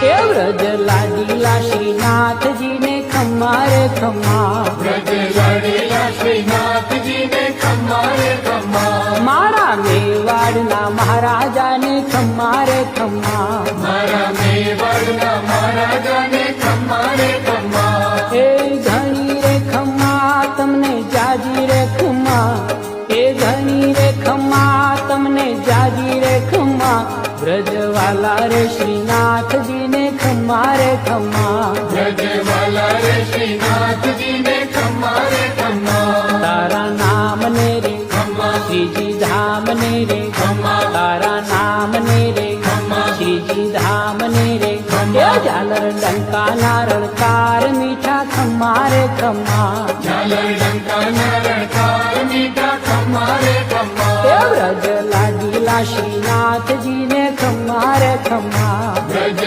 એ વ્રજ લાડીલા શ્રીનાથજીને ખમ્મા રે ખમ્મા, વ્રજ લાડીલા શ્રીનાથજીને ખમ્મા રે ખમ્મા, મારા મેવાડના મહારાજાને ખમ્મા રે ખમ્મા, મારા મેવાડના મહારાજાને ખમ્મા રે ખમ્મા, એ ઘણી રે ખમ્મા તમને જાજી રે ખમ્મા, એ ઘણી રે ખમ્મા તમને જાજી રે ખમ્મા, વ્રજવાલા રે શ્રીનાથજીને ખમ્મા રે ખમ્મા, વ્રજવાલા રે શ્રીનાથજીને ખમ્મા રે ખમ્મા, તારા નામને રે ખમ્મા, શ્રીજી ધામને રે ખમ્મા, તારા નામને રે ખમ્મા, શ્રીજી ધામને રે ખમ્મા, એ ઝાલર ડંકાના રણકાર મીઠા ખમ્મા રે ખમ્મા, ઝાલર ડંકાના રણકાર મીઠા ખમ્મા રે ખમ્મા, એ વ્રજ લાડીલા શ્રીનાથજીને ખમ્મા રે ખમ્મા. વ્રજ